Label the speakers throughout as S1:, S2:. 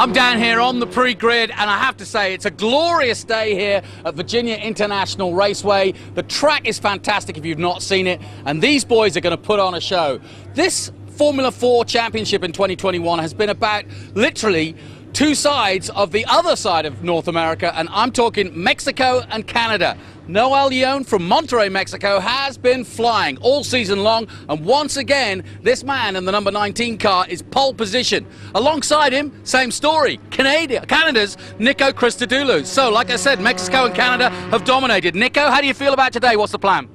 S1: I'm down here on the pre-grid, and I have to say it's a glorious day here at VIRginia International Raceway. The track is fantastic if you've not seen it, and these boys are going to put on a show. This Formula 4 Championship in 2021 has been about literally two sides of the other side of North America, and I'm talking Mexico and Canada. Noel Leon from Monterrey, Mexico has been flying all season long, and once again this man in the number 19 car is pole position. Alongside him, same story, Canada's Nico Christodoulou. So like I said, Mexico and Canada have dominated. Nico, how do you feel about today? What's the plan?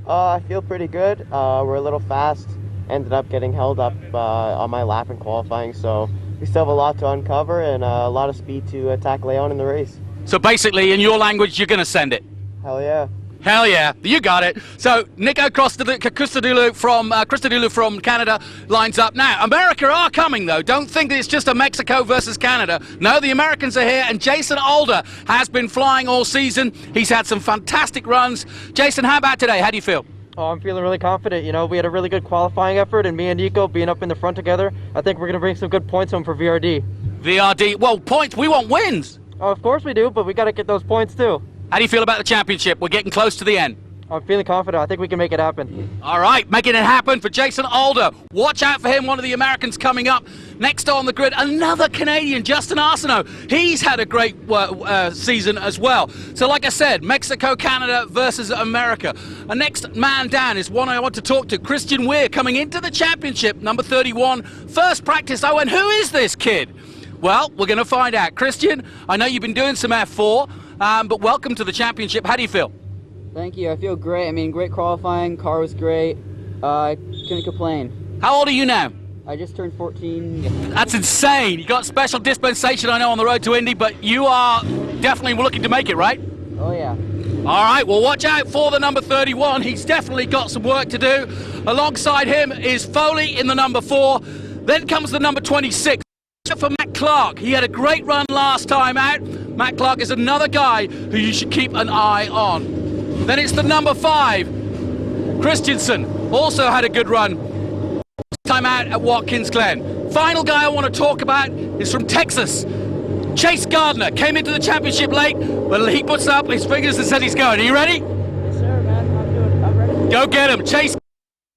S2: I feel pretty good. We're a little fast, ended up getting held up on my lap in qualifying, so we still have a lot to uncover and a lot of speed to attack Leon in the race.
S1: So basically, in your language, you're going to send it.
S2: Hell yeah.
S1: Hell yeah, you got it. So Nico Christodoulou from Canada lines up. Now, America are coming though. Don't think that it's just a Mexico versus Canada. No, the Americans are here, and Jason Alder has been flying all season. He's had some fantastic runs. Jason, how about today? How do you feel?
S3: Oh, I'm feeling really confident. You know, we had a really good qualifying effort, and me and Nico being up in the front together, I think we're going to bring some good points home for VRD.
S1: VRD, well, points, we want wins.
S3: Oh, of course we do, but we got to get those points too.
S1: How do you feel about the championship? We're getting close to the end.
S3: I'm feeling confident. I think we can make it happen.
S1: All right, making it happen for Jason Alder. Watch out for him, one of the Americans coming up. Next on the grid, another Canadian, Justin Arseneau. He's had a great season as well. So like I said, Mexico, Canada versus America. The next man down is one I want to talk to, Christian Weir, coming into the championship, number 31. First practice, I went, who is this kid? Well, we're going to find out. Christian, I know you've been doing some F4, but welcome to the championship. How do you feel?
S4: Thank you. I feel great. I mean, great qualifying. Car was great. Couldn't complain.
S1: How old are you now?
S4: I just turned 14.
S1: That's insane. You got special dispensation, I know, on the road to Indy, but you are definitely looking to make it, right?
S4: Oh, yeah.
S1: All right, well, watch out for the number 31. He's definitely got some work to do. Alongside him is Foley in the number 4. Then comes the number 26. For Matt Clark. He had a great run last time out. Matt Clark is another guy who you should keep an eye on. Then it's the number 5. Christensen also had a good run. Time out at Watkins Glen. Final guy I want to talk about is from Texas. Chase Gardner came into the championship late, but he puts up his fingers and said he's going. Are you ready?
S4: Yes, sir, man. I'm ready.
S1: Go get him. Chase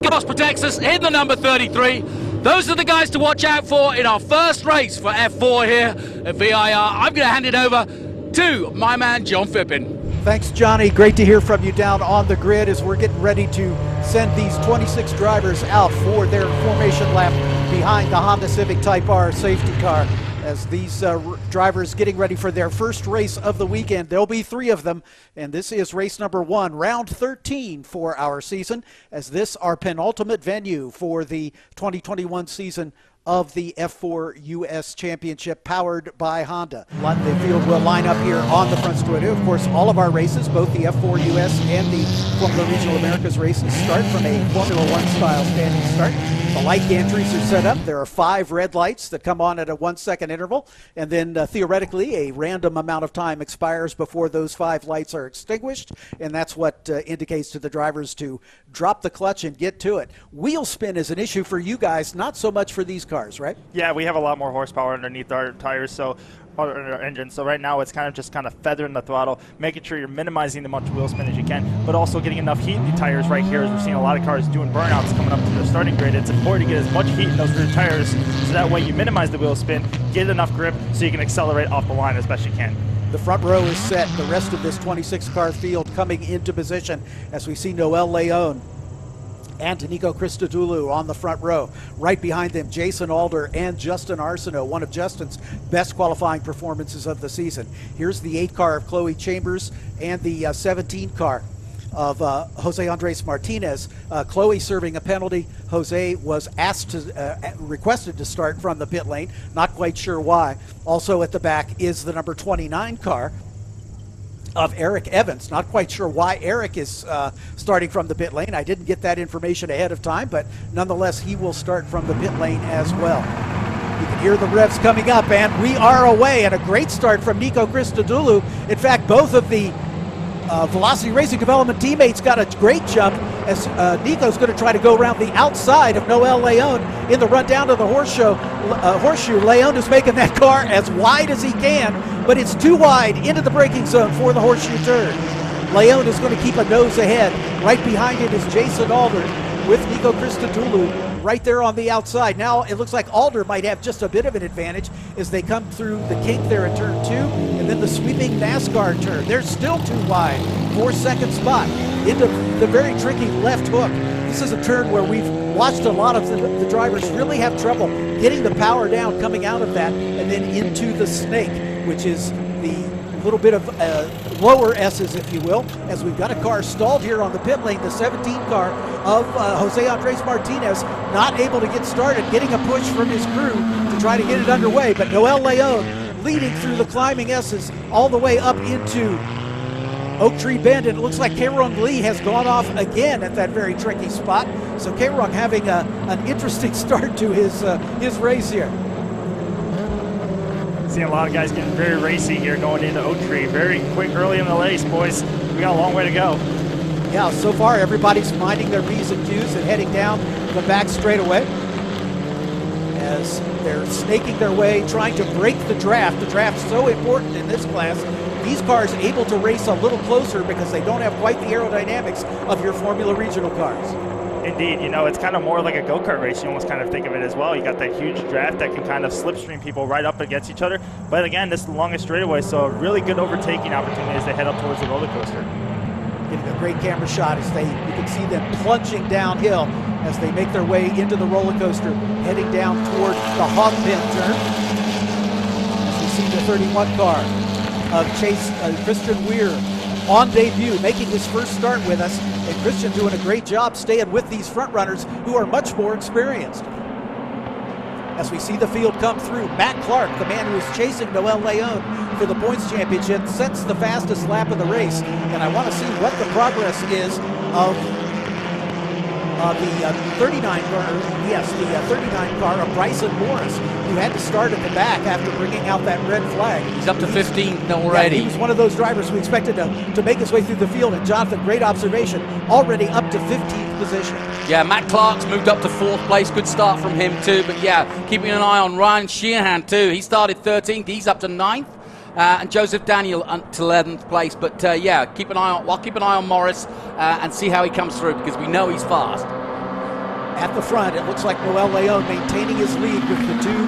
S1: Gardner for Texas in the number 33. Those are the guys to watch out for in our first race for F4 here at VIR. I'm going to hand it over to my man, John Phippen.
S5: Thanks, Johnny. Great to hear from you down on the grid as we're getting ready to send these 26 drivers out for their formation lap behind the Honda Civic Type R safety car. As these drivers getting ready for their first race of the weekend. There'll be 3 of them, and this is race number 1, round 13 for our season, as this our penultimate venue for the 2021 season of the F4 US Championship powered by Honda. The field will line up here on the front straight. Of course, all of our races, both the F4 US and the Formula Regional Americas races, start from a Formula 1 style standing start. The light gantries are set up. There are 5 red lights that come on at a 1-second interval, and then theoretically a random amount of time expires before those 5 lights are extinguished, and that's what indicates to the drivers to drop the clutch and get to it. Wheel spin is an issue for you guys, not so much for these cars, right?
S6: Yeah, we have a lot more horsepower underneath our tires, so our engine. So right now it's kind of feathering the throttle, making sure you're minimizing the much wheel spin as you can, but also getting enough heat in the tires right here, as we're seeing a lot of cars doing burnouts coming up to the starting grid. It's important to get as much heat in those rear tires so that way you minimize the wheel spin, get enough grip so you can accelerate off the line as best you can.
S5: The front row is set. The rest of this 26-car field coming into position as we see Noel Leon and Nico Christodoulou on the front row. Right behind them, Jason Alder and Justin Arseneau, one of Justin's best qualifying performances of the season. Here's the 8 car of Chloe Chambers and the 17 car of Jose Andres Martinez. Chloe serving a penalty. Jose was requested to start from the pit lane. Not quite sure why. Also at the back is the number 29 car of Erikson Evans. Not quite sure why Eric is starting from the pit lane. I didn't get that information ahead of time, but nonetheless, he will start from the pit lane as well. You can hear the revs coming up, and we are away, and a great start from Nico Christodoulou. In fact, both of the Velocity Racing Development teammates got a great jump as Nico's going to try to go around the outside of Noel Leon in the run down to the horseshoe. Leon is making that car as wide as he can, but it's too wide into the braking zone for the horseshoe turn. Leon is going to keep a nose ahead. Right behind it is Jason Alder with Nico Christodoulou right there on the outside. Now it looks like Alder might have just a bit of an advantage as they come through the kink there in turn 2 and then the sweeping NASCAR turn. They're still too wide. 4-second spot into the very tricky left hook. This is a turn where we've watched a lot of the drivers really have trouble getting the power down coming out of that and then into the snake, which is the little bit of lower S's, if you will, as we've got a car stalled here on the pit lane, the 17 car of Jose Andres Martinez, not able to get started, getting a push from his crew to try to get it underway, but Noel Leon leading through the climbing S's all the way up into Oak Tree Bend, and it looks like Kerong Li has gone off again at that very tricky spot, so Kerong having an interesting start to his race here.
S6: Seeing a lot of guys getting very racy here going into Oak Tree. Very quick early in the race, boys. We got a long way to go.
S5: Yeah, so far everybody's minding their P's and Q's and heading down the back straightaway as they're snaking their way, trying to break the draft. The draft's so important in this class. These cars able to race a little closer because they don't have quite the aerodynamics of your Formula Regional cars.
S6: Indeed, you know, it's kind of more like a go-kart race. You almost kind of think of it as well. You got that huge draft that can kind of slipstream people right up against each other. But again, this is the longest straightaway, so a really good overtaking opportunity as they head up towards the roller coaster.
S5: Getting a great camera shot as you can see them plunging downhill as they make their way into the roller coaster, heading down toward the hog pen turn. As we see the 31 car of Christian Weir on debut, making his first start with us, and Christian doing a great job staying with these front runners who are much more experienced. As we see the field come through, Matt Clark, the man who is chasing Noel Leon for the points championship, sets the fastest lap of the race, and I want to see what the progress is of the 39 car of Bryson Morris, who had to start at the back after bringing out that red flag.
S1: He's up to 15th already.
S5: Yeah, he was one of those drivers we expected to make his way through the field, and Jonathan, great observation, already up to 15th position.
S1: Yeah, Matt Clark's moved up to 4th place. Good start from him too, but yeah, keeping an eye on Ryan Shehan too. He started 13th, he's up to 9th. And Joseph Daniel to 11th place, but yeah, keep an eye on Morris and see how he comes through, because we know he's fast.
S5: At the front, it looks like Noel Leon maintaining his lead with the two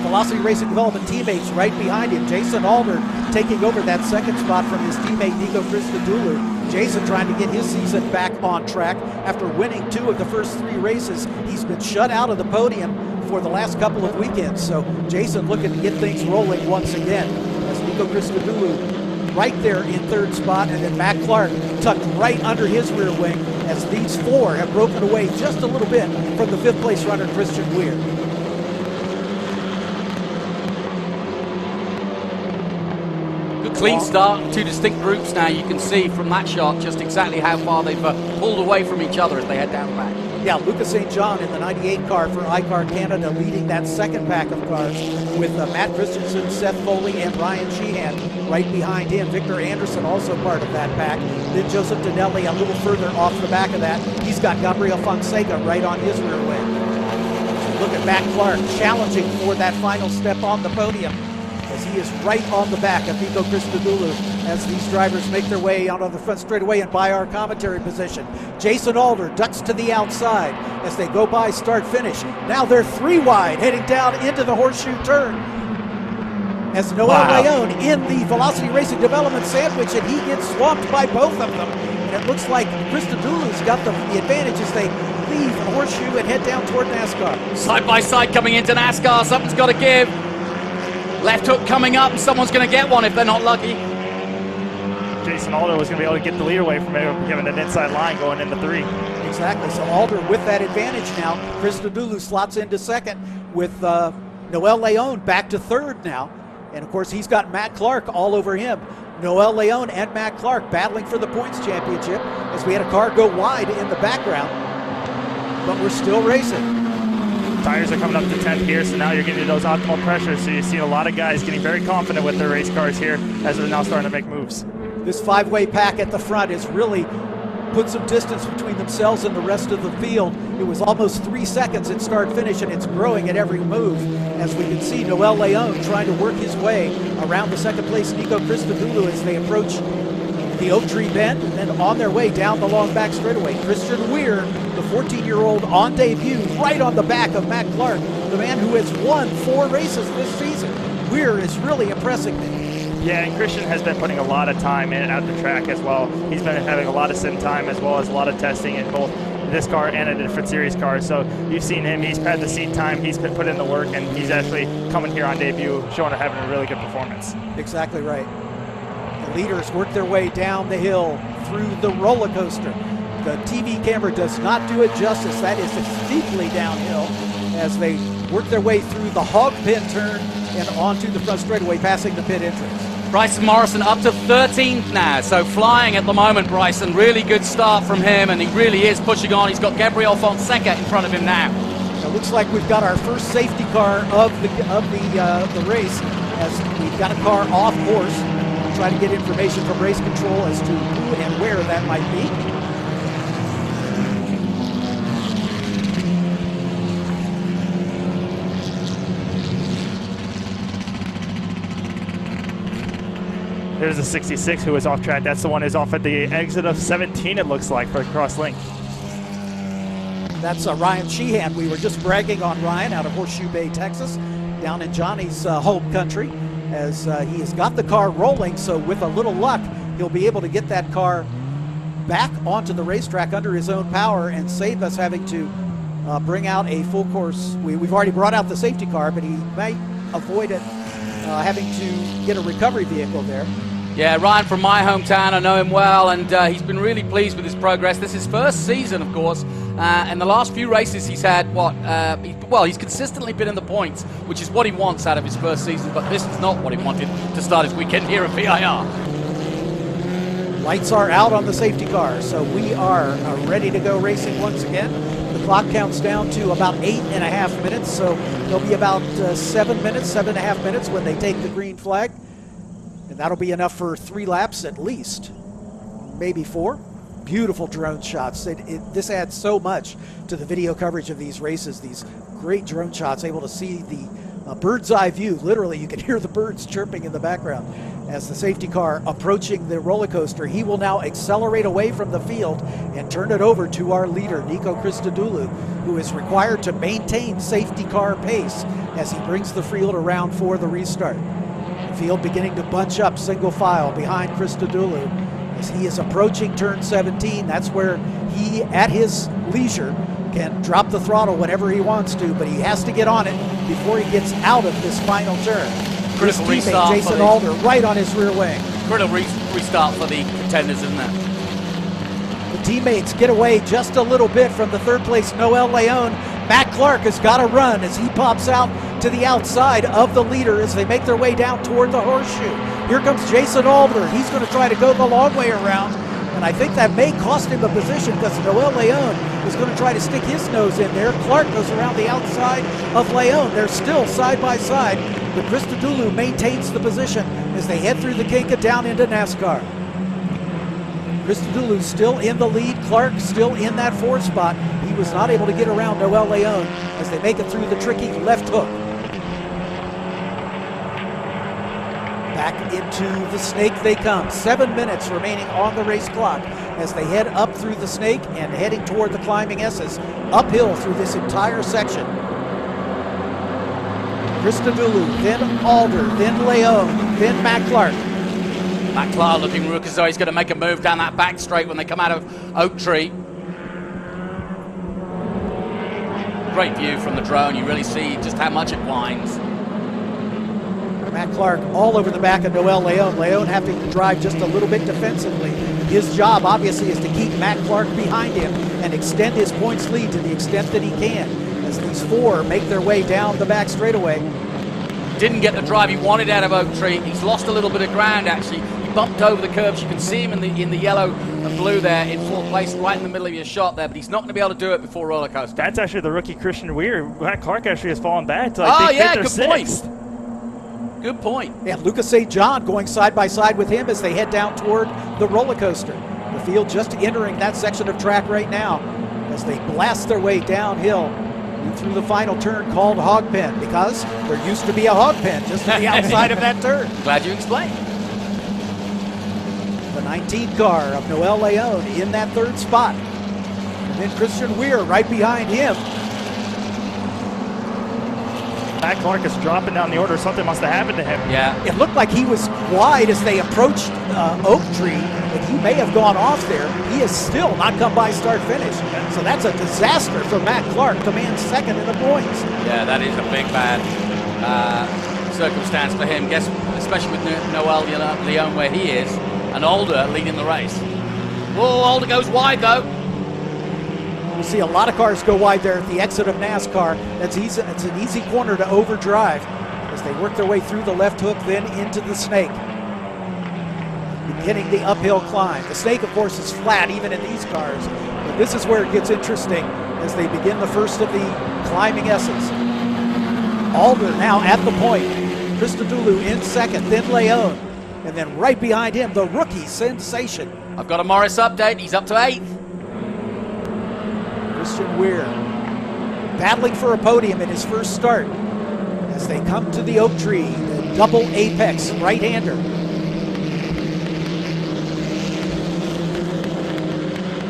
S5: Velocity Racing Development teammates right behind him. Jason Alder taking over that second spot from his teammate Nico Christodoulou. Jason trying to get his season back on track after winning 2 of the first 3 races. He's been shut out of the podium for the last couple of weekends, so Jason looking to get things rolling once again as Nico Christodoulou right there in 3rd spot, and then Matt Clark tucked right under his rear wing as these 4 have broken away just a little bit from the 5th place runner Christian Weir.
S1: Good clean start, 2 distinct groups now. You can see from that shot just exactly how far they've pulled away from each other as they head down the back.
S5: Yeah, Louka St-Jean in the 98 car for iCar Canada leading that second pack of cars with Matt Christensen, Seth Foley, and Ryan Shehan right behind him. Viktor Andersson also part of that pack. Then Joseph Daniele a little further off the back of that. He's got Gabriel Fonseca right on his rear wing. Look at Matt Clark challenging for that final step on the podium as he is right on the back of Nico Christodoulou as these drivers make their way out on the front straightaway and by our commentary position. Jason Alder ducks to the outside as they go by start finish. Now they're 3 wide heading down into the horseshoe turn as Noel Leon in the Velocity Racing Development sandwich, and he gets swamped by both of them. And it looks like Christodoulou's got the advantage as they leave the horseshoe and head down toward NASCAR.
S1: Side by side coming into NASCAR, something's got to give. Left hook coming up, and someone's going to get one if they're not lucky.
S6: Jason Alder was going to be able to get the lead away from him, giving an inside line going into 3.
S5: Exactly, so Alder with that advantage now. Christodoulou slots into 2nd with Noel Leon back to 3rd now. And of course, he's got Matt Clark all over him. Noel Leon and Matt Clark battling for the points championship as we had a car go wide in the background. But we're still racing.
S6: Tires are coming up to 10th here, so now you're getting those optimal pressures. So you see a lot of guys getting very confident with their race cars here as they're now starting to make moves.
S5: this five-way pack at the front has really put some distance between themselves and the rest of the field. It was almost 3 seconds at start finish, and it's growing at every move. As we can see, Noel Leon trying to work his way around the second place Nico Christodoulou as they approach the Oak Tree Bend, and then on their way down the long back straightaway. Christian Weir, the 14-year-old on debut, right on the back of Matt Clark, the man who has won 4 races this season. Weir is really impressing me.
S6: Yeah, and Christian has been putting a lot of time in and out the track as well. He's been having a lot of sim time as well as a lot of testing in both this car and a different series car. So you've seen him, he's had the seat time, he's been put in the work, and he's actually coming here on debut, showing having a really good performance.
S5: Exactly right. The leaders work their way down the hill through the roller coaster. The TV camera does not do it justice. That is steeply downhill as they work their way through the hog pin turn and onto the front straightaway, passing the pit entrance.
S1: Bryson Morrison up to 13th now, so flying at the moment, Bryson. Really good start from him, and he really is pushing on. He's got Gabriel Fonseca in front of him now.
S5: It looks like we've got our first safety car of the race, as we've got a car off course. We'll try to get information from race control as to who and where that might be.
S6: There's a 66 who is off track. That's the one who's off at the exit of 17, it looks like, for the cross link.
S5: That's Ryan Shehan. We were just bragging on Ryan out of Horseshoe Bay, Texas, down in Johnny's home country, as he has got the car rolling. So with a little luck, he'll be able to get that car back onto the racetrack under his own power and save us having to bring out a full course. We've already brought out the safety car, but he might avoid it having to get a recovery vehicle there.
S1: Yeah, Ryan from my hometown, I know him well, and he's been really pleased with his progress. This is his first season, of course, and the last few races he's had, he's consistently been in the points, which is what he wants out of his first season, but this is not what he wanted to start his weekend here at VIR.
S5: Lights are out on the safety car, so we are ready to go racing once again. The clock counts down to about 8.5 minutes, so there'll be about 7.5 minutes when they take the green flag. And that'll be enough for 3 laps at least, maybe 4. Beautiful drone shots. This adds so much to the video coverage of these races, these great drone shots, able to see the bird's eye view. Literally, you can hear the birds chirping in the background. As the safety car approaching the roller coaster, he will now accelerate away from the field and turn it over to our leader, Nico Christodoulou, who is required to maintain safety car pace as he brings the field around for the restart. Field beginning to bunch up single file behind Christodoulou as he is approaching turn 17. That's where he, at his leisure, can drop the throttle whenever he wants to, but he has to get on it before he gets out of this final turn.
S1: Critical
S5: His teammate,
S1: restart
S5: Jason Alder, right on his rear wing.
S1: Critical restart for the contenders, isn't it?
S5: The teammates get away just a little bit from the third place Noel Leon. Matt Clark has got to run as he pops out to the outside of the leader as they make their way down toward the horseshoe. Here comes Jason Alder. He's going to try to go the long way around, and I think that may cost him a position because Noel Leon is going to try to stick his nose in there. Clark goes around the outside of Leon. They're still side by side, but Christodoulou maintains the position as they head through the Kinka down into NASCAR. Christodoulou still in the lead. Clark still in that 4th spot. He was not able to get around Noel Leon as they make it through the tricky left hook. Back into the snake they come. 7 minutes remaining on the race clock as they head up through the snake and heading toward the climbing S's, uphill through this entire section. Christodoulou, then Alder, then Leon, then Matt Clark.
S1: Matt Clark looking rook as though he's going to make a move down that back straight when they come out of Oak Tree. Great view from the drone. You really see just how much it winds.
S5: Matt Clark all over the back of Noel Leon. Leon having to drive just a little bit defensively. His job, obviously, is to keep Matt Clark behind him and extend his points lead to the extent that he can as these 4 make their way down the back straightaway.
S1: Didn't get the drive he wanted out of Oak Tree. He's lost a little bit of ground, actually. He bumped over the curbs. You can see him in the yellow and blue there in 4th place, right in the middle of your shot there, but he's not going to be able to do it before roller coaster.
S6: That's actually the rookie Christian Weir. Matt Clark actually has fallen back to
S1: good
S6: 5th or 6th.
S1: point. Good point.
S5: And Louka St-Jean going side by side with him as they head down toward the roller coaster. The field just entering that section of track right now as they blast their way downhill through the final turn called Hog Pen, because there used to be a hog pen just to the outside of that turn.
S1: Glad you explained.
S5: The 19th car of Noel Leon in that third spot. And then Christian Weir right behind him.
S6: Matt Clark is dropping down the order. Something must have happened to him.
S1: Yeah.
S5: It looked like he was wide as they approached Oak Tree, and he may have gone off there. He has still not come by start finish. So that's a disaster for Matt Clark, commands second in the points.
S1: Yeah, that is a big bad circumstance for him, especially with Noel Leon where he is, and Alder leading the race. Whoa, Alder goes wide though.
S5: We'll see a lot of cars go wide there at the exit of NASCAR. That's easy. It's an easy corner to overdrive as they work their way through the left hook, then into the snake. Beginning the uphill climb. The snake, of course, is flat even in these cars. But this is where it gets interesting as they begin the first of the climbing S's. Alder now at the point. Christodoulou in second, then Leon. And then right behind him, the rookie sensation.
S1: I've got a Morris update. He's up to 8th.
S5: Christian Weir battling for a podium in his first start as they come to the Oak Tree, the double apex right-hander.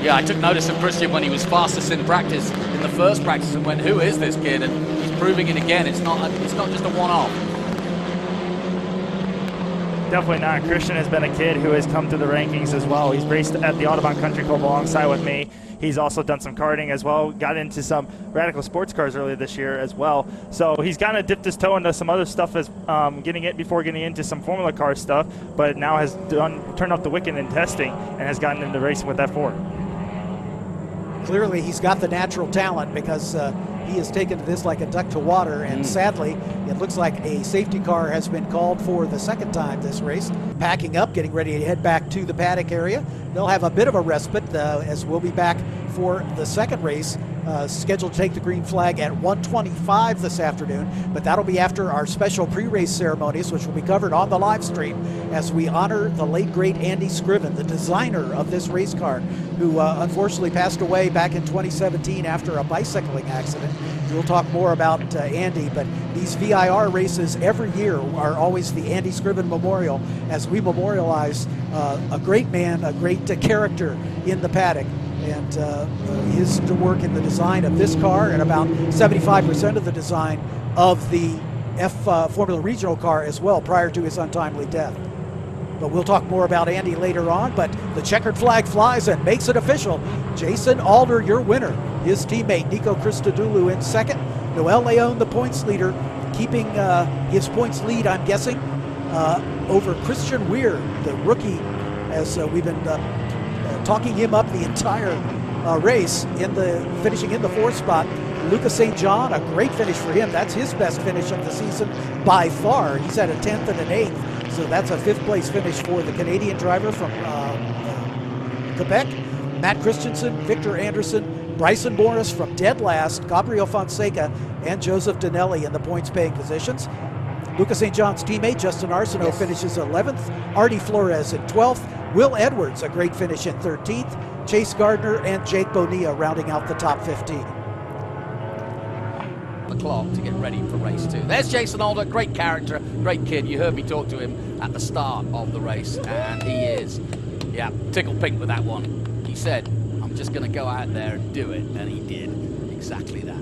S1: Yeah, I took notice of Christian when he was fastest in practice, in the first practice, and went, who is this kid? And he's proving it again. It's not just a one-off.
S6: Definitely not. Christian has been a kid who has come through the rankings as well. He's raced at the Audubon Country Club alongside with me. He's also done some karting as well, got into some radical sports cars earlier this year as well. So he's kind of dipped his toe into some other stuff as before getting into some Formula car stuff, but now has turned up the wicket in testing and has gotten into racing with F4.
S5: Clearly he's got the natural talent, because he has taken to this like a duck to water, and sadly it looks like a safety car has been called for the second time this race. Packing up, getting ready to head back to the paddock area. They'll have a bit of a respite as we'll be back for the second race, scheduled to take the green flag at 1:25 this afternoon, but that'll be after our special pre-race ceremonies, which will be covered on the live stream as we honor the late great Andy Scriven, the designer of this race car, who unfortunately passed away back in 2017 after a bicycling accident. We'll talk more about Andy, but these VIR races every year are always the Andy Scriven Memorial, as we memorialize a great man, a great character in the paddock, and his work in the design of this car and about 75% of the design of the Formula Regional car as well prior to his untimely death. But we'll talk more about Andy later on. But the checkered flag flies and makes it official. Jason Alder, your winner. His teammate Nico Christodoulou in second. Noel Leon, the points leader, keeping his points lead, I'm guessing, over Christian Weir, the rookie, as we've been talking him up the entire race, finishing in the fourth spot. Louka St-Jean, a great finish for him. That's his best finish of the season by far. He's at a 10th and an 8th. So that's a 5th place finish for the Canadian driver from Quebec. Matt Christensen, Viktor Andersson, Bryson Morris from dead last, Gabriel Fonseca, and Joseph Daniele in the points-paying positions. Louka St-Jean's teammate, Justin Arseneau, finishes 11th. Artie Flores in 12th. Will Edwards, a great finish in 13th. Chase Gardner and Jake Bonilla rounding out the top 15.
S1: The clock to get ready for race 2. There's Jason Alder, great character, great kid. You heard me talk to him at the start of the race, and he is, tickled pink with that one. He said, I'm just going to go out there and do it, and he did exactly that.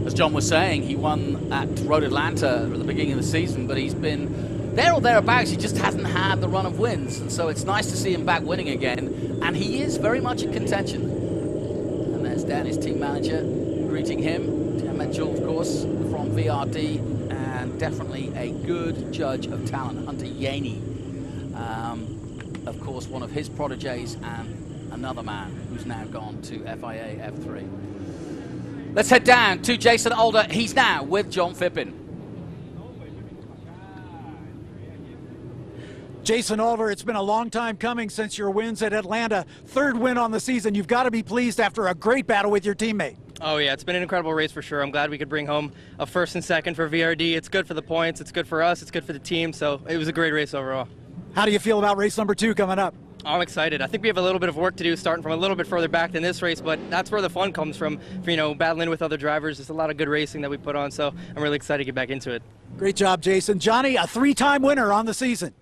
S1: As John was saying, he won at Road Atlanta at the beginning of the season, but he's been there or thereabouts. He just hasn't had the run of wins, and so it's nice to see him back winning again, and he is very much in contention. And there's Dan, his team manager, greeting him. Dan Mitchell, of course, from VRD, and definitely a good judge of talent. Hunter Yaney, of course, one of his proteges, and another man who's now gone to FIA F3. Let's head down to Jason Alder. He's now with John Phippen.
S5: Jason Alder, it's been a long time coming since your wins at Atlanta. Third win on the season. You've got to be pleased after a great battle with your teammate.
S7: Oh yeah, it's been an incredible race for sure. I'm glad we could bring home a first and second for VRD. It's good for the points, it's good for us, it's good for the team, so it was a great race overall.
S5: How do you feel about race number 2 coming up?
S7: I'm excited. I think we have a little bit of work to do starting from a little bit further back than this race, but that's where the fun comes from, for, battling with other drivers. There's a lot of good racing that we put on, so I'm really excited to get back into it.
S5: Great job, Jason. Johnny, a 3-time winner on the season.